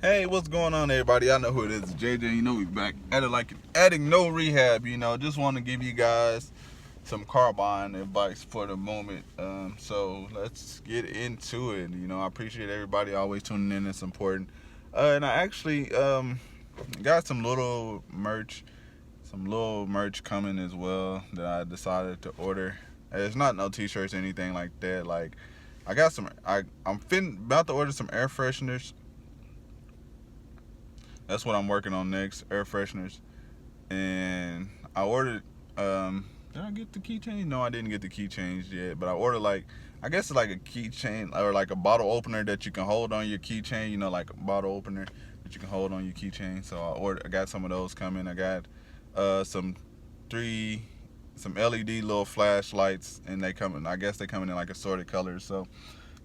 Hey, what's going on, everybody? I know who it is. It's JJ. You know we back at it like adding no rehab. Just want to give you guys some car buying advice for the moment. So let's get into it. I appreciate everybody always tuning in. It's important. And I actually got some little merch coming as well that I decided to order. It's not no t-shirts or anything like that. Like I got some. I'm about to order some air fresheners. That's what I'm working on next, air fresheners. And I ordered, did I get the keychain? No, I didn't get the keychains yet, but I ordered I guess it's like a keychain or like a bottle opener that you can hold on your keychain, like a bottle opener that you can hold on your keychain. So I got some of those coming. I got some LED little flashlights, and I guess they coming in like assorted colors. So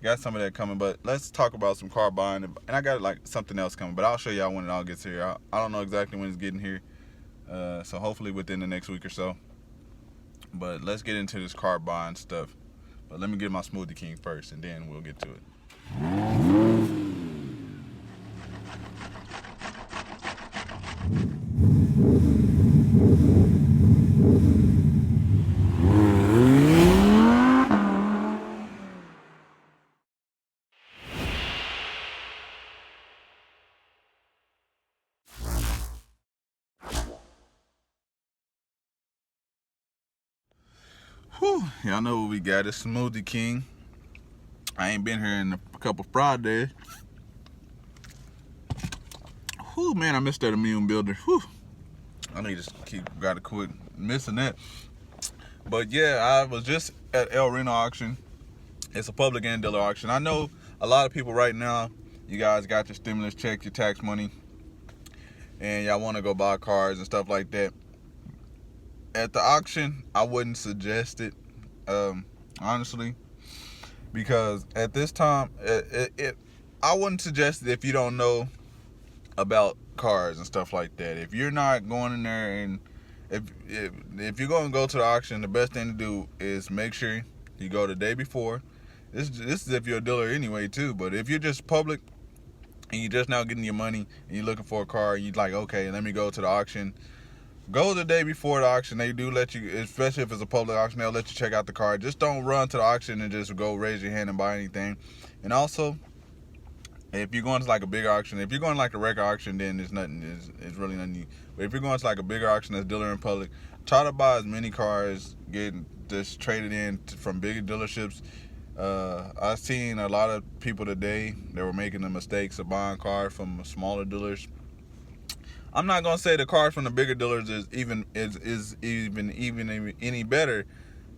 got some of that coming, but let's talk about some car buying. And I got something else coming, but I'll show y'all when it all gets here. I don't know exactly when it's getting here, so hopefully within the next week or so. But let's get into this car buying stuff. But let me get my Smoothie King first, and then we'll get to it. Whew, y'all know what we got. It's Smoothie King. I ain't been here in a couple Fridays. Whew, man, I missed that immune builder. Whew. I need to gotta quit missing that. But yeah, I was just at El Reno auction. It's a public and dealer auction. I know a lot of people right now, you guys got your stimulus check, your tax money, and y'all want to go buy cars and stuff like that. At the auction, I wouldn't suggest it, honestly, because at this time, I wouldn't suggest it if you don't know about cars and stuff like that. If you're not going in there, and if you're going to go to the auction, the best thing to do is make sure you go the day before. This is if you're a dealer anyway too, but if you're just public and you're just now getting your money and you're looking for a car, and you're like, okay, let me go to the auction. Go the day before the auction. They do let you, especially if it's a public auction, they'll let you check out the car. Just don't run to the auction and just go raise your hand and buy anything. And also, if you're going to like a big auction, if you're going to like a regular auction, then it's really nothing. But if you're going to like a bigger auction that's dealer in public, try to buy as many cars, get just traded in from bigger dealerships. I've seen a lot of people today that were making the mistakes of buying cars from smaller dealers. I'm not gonna say the cars from the bigger dealers is even any better,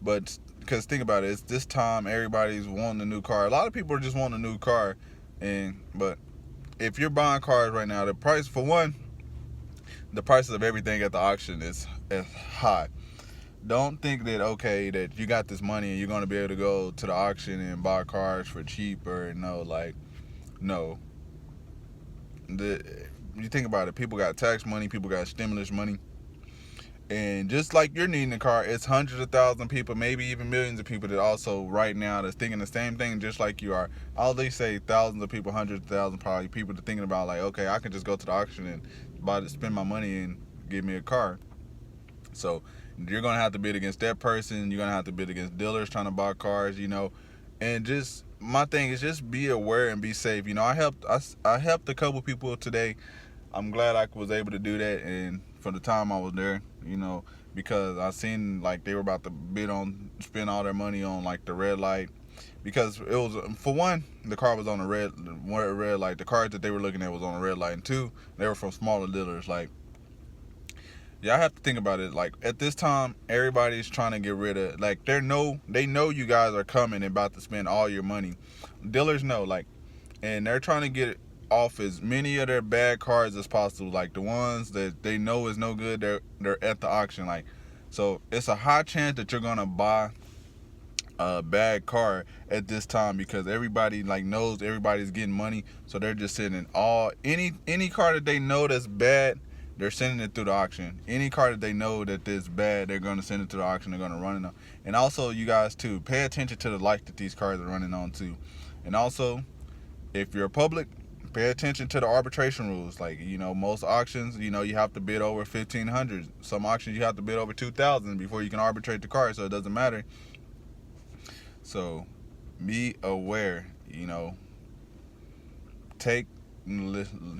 but because think about it, it's this time everybody's wanting a new car. A lot of people are just wanting a new car, but if you're buying cars right now, the prices of everything at the auction is high. Don't think that you got this money and you're gonna be able to go to the auction and buy cars for cheaper. No. You think about it, people got tax money, people got stimulus money, and just like you're needing a car, it's hundreds of thousands of people, maybe even millions of people that also right now that's thinking the same thing just like you are. I'll at least say thousands of people, hundreds of thousands probably people that thinking about okay, I can just go to the auction and spend my money and get me a car. So you're gonna have to bid against that person. You're gonna have to bid against dealers trying to buy cars, and just my thing is just be aware and be safe. I helped a couple people today. I'm glad I was able to do that, and for the time I was there, because I seen they were about to spend all their money on the red light, because it was, for one, the car was on a red light. The cars that they were looking at was on a red light, and two, they were from smaller dealers. Yeah, I have to think about it. At this time, everybody's trying to get rid of, they know you guys are coming and about to spend all your money. Dealers know, and they're trying to get off as many of their bad cars as possible. The ones that they know is no good, they're at the auction. So it's a high chance that you're gonna buy a bad car at this time, because everybody knows everybody's getting money, so they're just sending any car that they know that's bad. They're sending it through the auction. Any car that they know that is bad, they're going to send it to the auction. They're going to run it on. And also, you guys, too, pay attention to the light that these cars are running on, too. And also, if you're public, pay attention to the arbitration rules. Like, most auctions, you have to bid over 1,500. Some auctions you have to bid over 2,000 before you can arbitrate the car, so it doesn't matter. So be aware.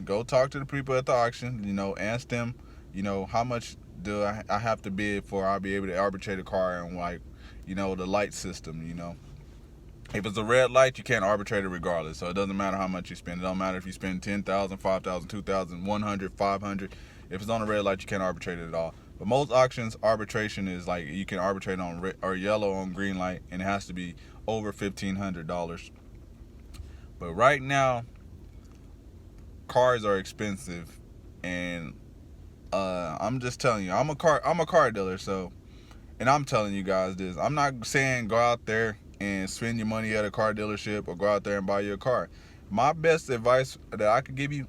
Go talk to the people at the auction. Ask them, how much do I have to bid for I'll be able to arbitrate a car, and the light system. If it's a red light, you can't arbitrate it regardless. So it doesn't matter how much you spend. It don't matter if you spend 10,000, 5,000, 2,000, 100, 500. If it's on a red light, you can't arbitrate it at all. But most auctions, arbitration is like you can arbitrate on red or yellow on green light, and it has to be over $1,500. But right now, cars are expensive, and I'm just telling you, I'm a car dealer, so, and I'm telling you guys this. I'm not saying go out there and spend your money at a car dealership or go out there and buy your car. My best advice that I could give you,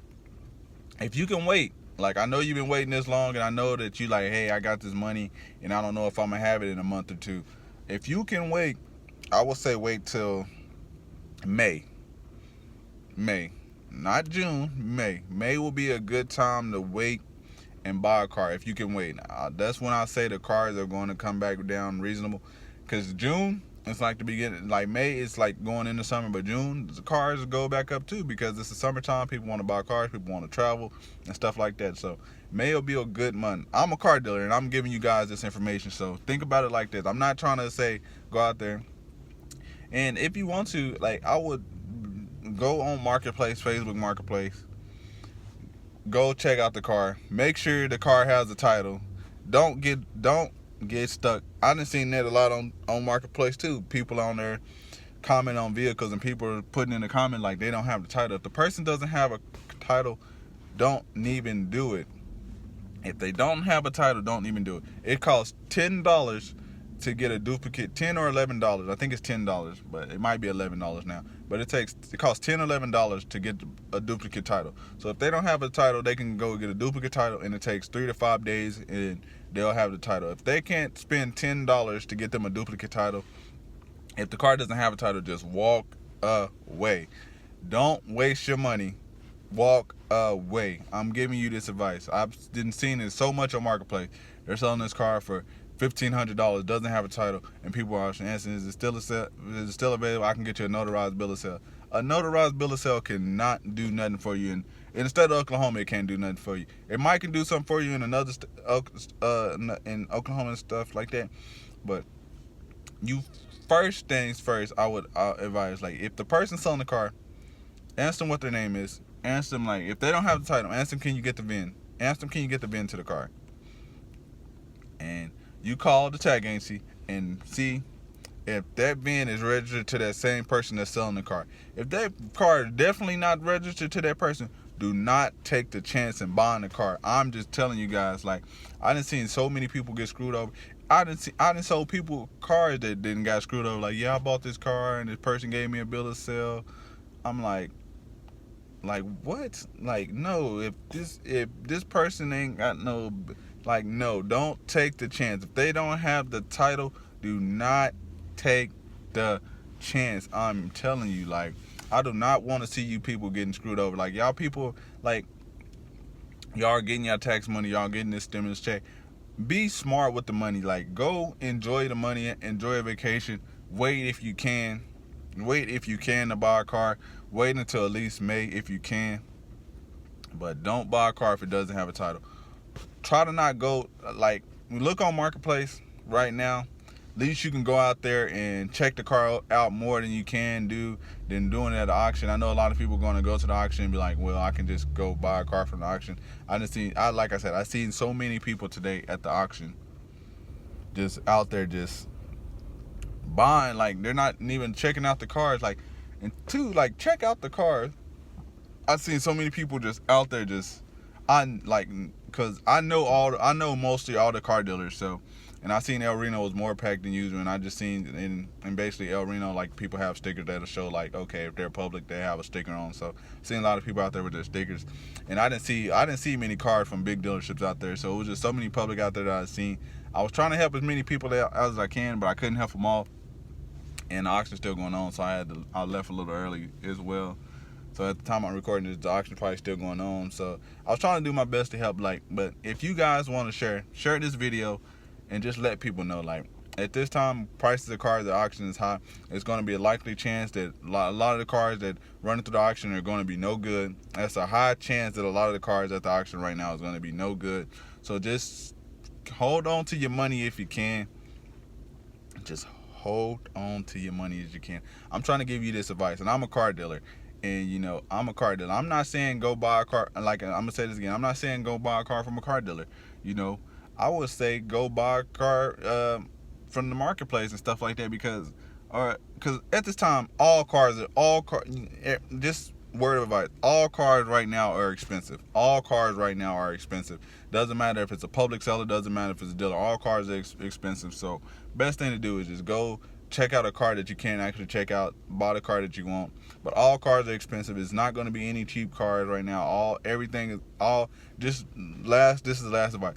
if you can wait, like I know you've been waiting this long, and I know that you like, hey, I got this money and I don't know if I'm gonna have it in a month or two. If you can wait, I would say wait till May, not June. May will be a good time to wait and buy a car if you can wait. That's when I say the cars are going to come back down reasonable, because June, it's like the beginning. Like May, it's like going into summer, but June, the cars go back up too, because it's the summertime. People want to buy cars, people want to travel and stuff like that. So May will be a good month. I'm a car dealer, and I'm giving you guys this information, so think about it like this. I'm not trying to say go out there, and if you want to, like, I would go on Marketplace, Facebook Marketplace, go check out the car, make sure the car has a title. Don't get stuck. I done seen that a lot on Marketplace too. People on there comment on vehicles, and people are putting in the comment like they don't have the title. If the person doesn't have a title, don't even do it. If they don't have a title, don't even do it. It costs $10 to get a duplicate, $10 or $11. I think it's $10, but it might be $11 now. But it costs $10 or $11 to get a duplicate title. So if they don't have a title, they can go get a duplicate title, and it takes 3 to 5 days, and they'll have the title. If they can't spend $10 to get them a duplicate title, if the car doesn't have a title, just walk away. Don't waste your money. Walk away. I'm giving you this advice. I've been seeing it so much on Marketplace. They're selling this car for $1,500, doesn't have a title, and people are asking, is it still available? I can get you a notarized bill of sale. A notarized bill of sale cannot do nothing for you, and in the state of Oklahoma, it can't do nothing for you. It might can do something for you in another in Oklahoma and stuff like that, but first things first, I would advise, like, if the person's selling the car, ask them what their name is. Ask them, like, if they don't have the title, ask them, can you get the VIN? Ask them, can you get the VIN to the car? And you call the tag agency and see if that VIN is registered to that same person that's selling the car. If that car is definitely not registered to that person, do not take the chance and buying the car. I'm just telling you guys, like, I done seen so many people get screwed over. I done sold people cars that didn't got screwed over. Like, yeah, I bought this car and this person gave me a bill of sale. I'm like what? Like, no, if this person ain't got no, like, no, don't take the chance. If they don't have the title, do not take the chance. I'm telling you, like, I do not want to see you people getting screwed over. Like, y'all people, like, y'all are getting your tax money, y'all getting this stimulus check. Be smart with the money. Like, go enjoy the money, enjoy a vacation. Wait if you can to buy a car. Wait until at least May if you can. But don't buy a car if it doesn't have a title. Try to not go, like, look on Marketplace right now. At least you can go out there and check the car out more than you can do than doing it at the auction. I know a lot of people are going to go to the auction and be like, well, I can just go buy a car from the auction. Like I said, I've seen so many people today at the auction just out there just buying. Like, they're not even checking out the cars. Like, and two, like, check out the cars. I've seen so many people just out there just, because I know mostly all the car dealers, so. And I seen El Reno was more packed than usual, and I just seen in basically El Reno, like, people have stickers that'll show, like, okay, if they're public, they have a sticker on. So seen a lot of people out there with their stickers, and I didn't see many cars from big dealerships out there. So it was just so many public out there that I seen. I was trying to help as many people as I can, but I couldn't help them all. And the auction's still going on, so I left a little early as well. So at the time I'm recording this, the auction probably still going on. So I was trying to do my best to help. But if you guys want to share this video, and just let people know, at this time, prices of cars at auction is high. It's going to be a likely chance that a lot of the cars that running through the auction are going to be no good. That's a high chance that a lot of the cars at the auction right now is going to be no good. So just hold on to your money if you can. Just hold on to your money as you can. I'm trying to give you this advice, and I'm a car dealer. And I'm a car dealer. I'm not saying go buy a car. I'm gonna say this again. I'm not saying go buy a car from a car dealer. I would say go buy a car from the marketplace and stuff like that, because at this time just word of advice, all cars right now are expensive. All cars right now are expensive. Doesn't matter if it's a public seller, doesn't matter if it's a dealer. All cars are expensive. So best thing to do is just go check out a car that you can actually check out, buy the car that you want. But all cars are expensive. It's not going to be any cheap cars right now. This is last advice.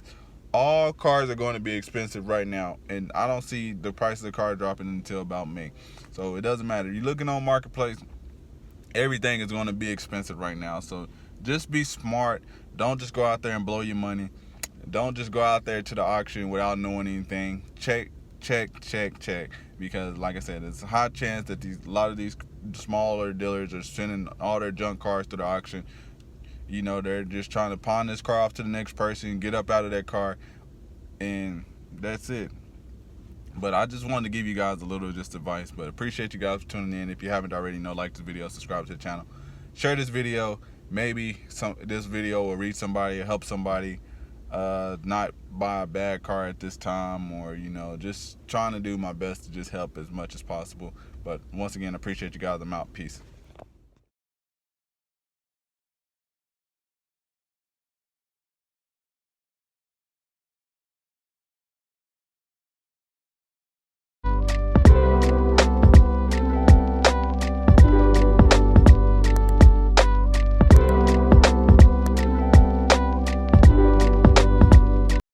All cars are going to be expensive right now, and I don't see the price of the car dropping until about May. So it doesn't matter. You're looking on marketplace, everything is going to be expensive right now. So just be smart. Don't just go out there and blow your money. Don't just go out there to the auction without knowing anything. Check. Because like I said, it's a high chance that a lot of these smaller dealers are sending all their junk cars to the auction. They're just trying to pawn this car off to the next person, get up out of that car, and that's it. But I just wanted to give you guys a little just advice. But appreciate you guys for tuning in. If you haven't already, like this video, subscribe to the channel, share this video. Maybe this video will reach somebody or help somebody not buy a bad car at this time, or just trying to do my best to just help as much as possible. But once again, appreciate you guys. I'm out. Peace.